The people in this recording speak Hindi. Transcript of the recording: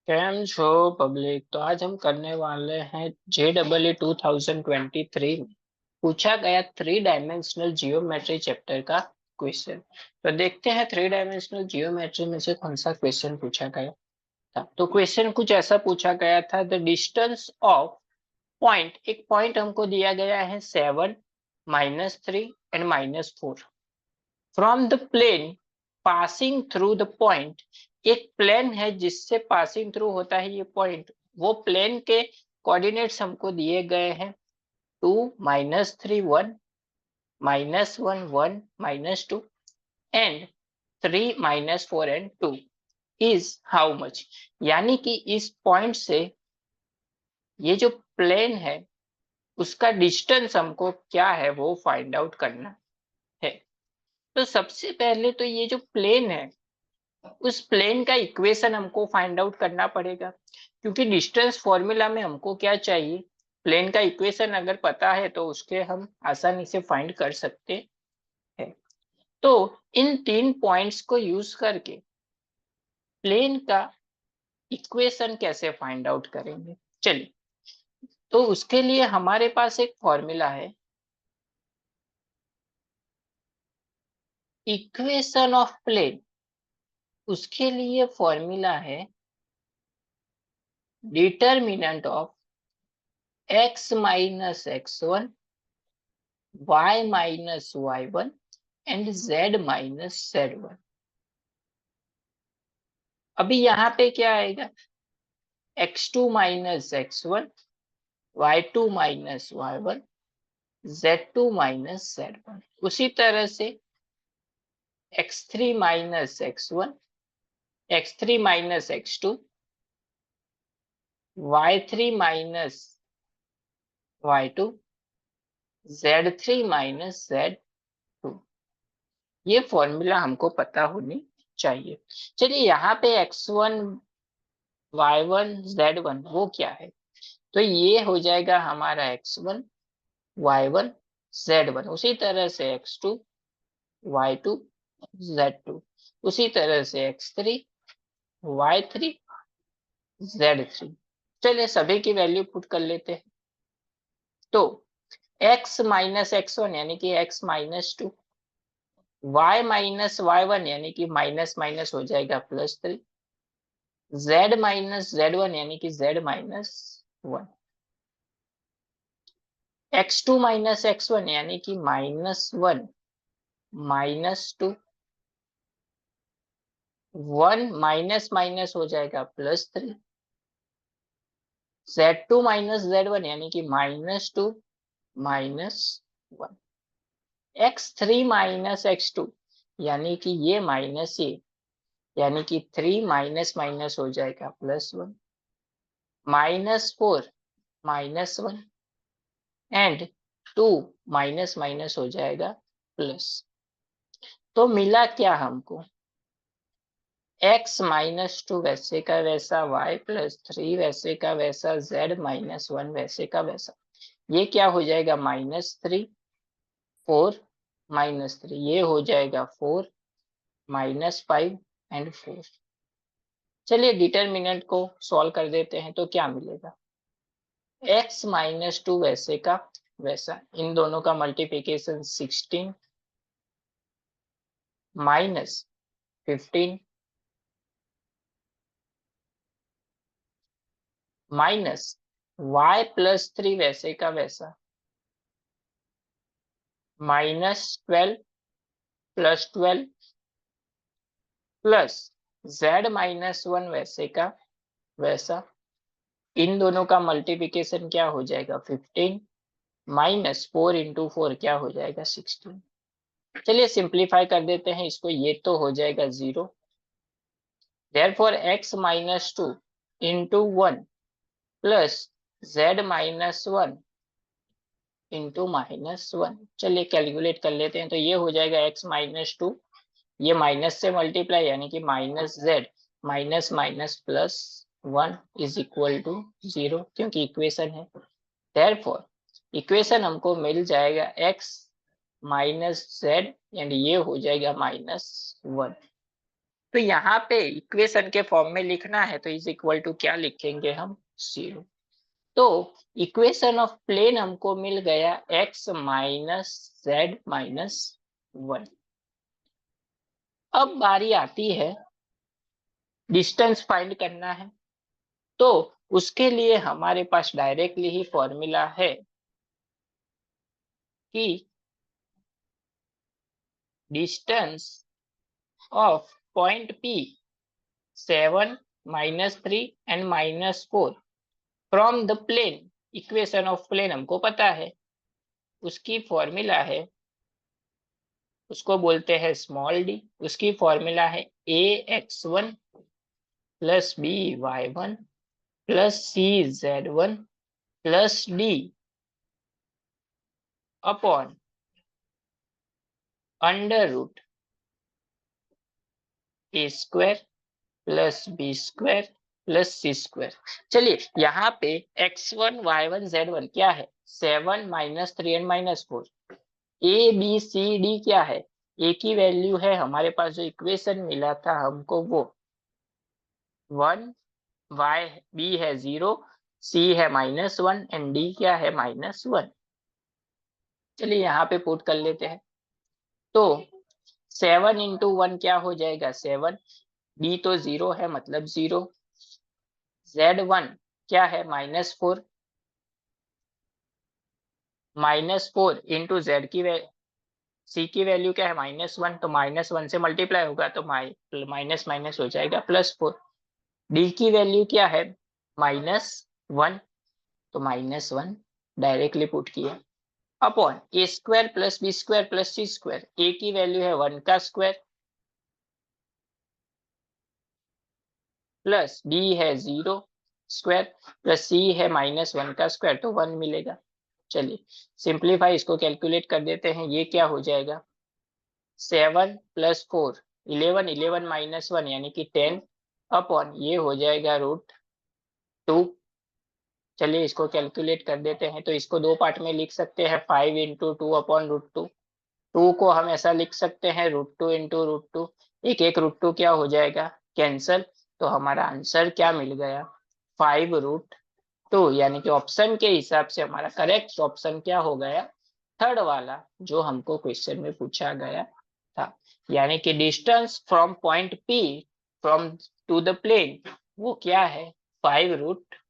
कैम छो पब्लिक। तो आज हम करने वाले हैं JEE 2023 में पूछा गया थ्री डायमेंशनल जियोमेट्री चैप्टर का क्वेश्चन। तो देखते हैं थ्री डायमेंशनल जियोमेट्री में से कौन सा क्वेश्चन पूछा गया था। तो क्वेश्चन कुछ ऐसा पूछा गया था, द डिस्टेंस ऑफ पॉइंट, एक पॉइंट हमको दिया गया है 7, -3 and -4 from the plane passing through the point. एक प्लेन है जिससे पासिंग थ्रू होता है ये पॉइंट, वो प्लेन के कोऑर्डिनेट्स हमको दिए गए हैं 2, -3 1, -1 1, -2 and 3 -4 and 2 is how much. यानी कि इस पॉइंट से ये जो प्लेन है उसका डिस्टेंस हमको क्या है वो फाइंड आउट करना है। तो सबसे पहले तो ये जो प्लेन है उस प्लेन का इक्वेशन हमको फाइंड आउट करना पड़ेगा, क्योंकि डिस्टेंस फॉर्मूला में हमको क्या चाहिए, प्लेन का इक्वेशन अगर पता है तो उसके हम आसानी से फाइंड कर सकते हैं। तो इन तीन पॉइंट्स को यूज करके प्लेन का इक्वेशन कैसे फाइंड आउट करेंगे, चलिए। तो उसके लिए हमारे पास एक फॉर्मूला है, इक्वेशन ऑफ प्लेन। उसके लिए फॉर्मूला है determinant of x minus x1, y minus y1 and z minus z1। अभी यहाँ पे क्या आएगा, x2 minus x1, y2 minus y1, z2 minus z1। उसी तरह से x3 minus x1, x3 minus x2, y3 minus y2, z3 minus z2। ये फॉर्मूला हमको पता होनी चाहिए। चलिए यहाँ पे x1 y1 z1 वो क्या है, तो ये हो जाएगा हमारा x1 y1 z1। उसी तरह से x2 y2 z2, उसी तरह से x3 y3 z3। चलिए सभी की वैल्यू पुट कर लेते हैं। तो x माइनस x1 यानी कि x -2, y माइनस y1 यानी कि माइनस माइनस हो जाएगा +3, z माइनस z1 यानी कि z -1, x2 माइनस x1 यानी कि -1 -2, 1 माइनस माइनस हो जाएगा +3, z2 माइनस z1 यानी कि -2 -1, x3 माइनस x2 यानी कि ये माइनस ये, यानी कि 3 माइनस माइनस हो जाएगा +1, -4 -1 एंड 2 माइनस माइनस हो जाएगा प्लस। तो मिला क्या हमको, x -2 वैसे का वैसा, y +3 वैसे का वैसा, z -1 वैसे का वैसा। ये क्या हो जाएगा -3 4 -3, ये हो जाएगा 4 -5 एंड 4। चलिए डिटरमिनेंट को सॉल्व कर देते हैं तो क्या मिलेगा, x -2 वैसे का वैसा, इन दोनों का मल्टीप्लिकेशन 16 -15 माइनस y +3 वैसे का वैसा, -12 +12 प्लस z -1 वैसे का वैसा, इन दोनों का मल्टीप्लिकेशन क्या हो जाएगा 15 -4 इंटू 4 क्या हो जाएगा 16। चलिए सिंप्लीफाई कर देते हैं इसको, ये तो हो जाएगा 0। Therefore x -2 into 1 plus z -1 into -1। चलिए कैलकुलेट कर लेते हैं, तो ये हो जाएगा x -2, ये माइनस से मल्टीप्लाई यानी कि -z minus minus +1 is equal to 0, क्योंकि इक्वेशन है। देयरफॉर इक्वेशन हमको मिल जाएगा x -z एंड ये हो जाएगा -1। तो यहाँ पे इक्वेशन के फॉर्म में लिखना है तो इज इक्वल टू क्या लिखेंगे हम, 0। तो इक्वेशन ऑफ प्लेन हमको मिल गया x माइनस जेड माइनस 1। अब बारी आती है डिस्टेंस फाइंड करना है, तो उसके लिए हमारे पास डायरेक्टली ही फॉर्मूला है कि distance of point P 7 -3 and -4 from the plane. Equation of plane हमको पता है, उसकी फॉर्मूला है, उसको बोलते हैं स्मॉल डी। उसकी फॉर्मूला है ax1 plus by1 plus cz1 plus d upon under root A square plus B square plus C square. चलिए यहाँ पे x1 y1 z1 क्या है, 7 -3 and -4। A b c d क्या है, ए की वैल्यू है हमारे पास जो इक्वेशन मिला था हमको वो 1, y बी है 0, सी है -1 एंड डी क्या है -1। चलिए यहाँ पे पुट कर लेते हैं। तो 7 इंटू 1 क्या हो जाएगा, 7। डी तो 0 है मतलब 0। z1 क्या है -4, -4 इंटू जेड की सी की वैल्यू क्या है -1, तो -1 से मल्टीप्लाई होगा तो माइनस माइनस हो जाएगा +4। डी की वैल्यू क्या है -1, तो -1 डायरेक्टली पुट किया upon A square plus B square plus C square. A की वैल्यू है 1 का स्क्वायर प्लस बी है 0 स्क्वायर प्लस सी है -1 का स्क्वायर, तो 1 मिलेगा। चलिए सिंप्लीफाई इसको कैलकुलेट कर देते हैं, ये क्या हो जाएगा 7 + 4 11, 11 - 1 यानी कि 10 अपॉन ये हो जाएगा √2। चलिए इसको कैलकुलेट कर देते हैं, तो इसको दो पार्ट में लिख सकते हैं, 5 × 2 अपॉन √2। 2 को हम ऐसा लिख सकते हैं √2 × √2, एक एक √2 क्या हो जाएगा कैंसल, तो हमारा आंसर क्या मिल गया 5√2। यानी कि ऑप्शन के हिसाब से हमारा करेक्ट ऑप्शन क्या हो गया, थर्ड वाला जो हमको क्वेश्चन में पूछा गया था। यानी कि distance from point P from to the plane वो क्या है 5√2।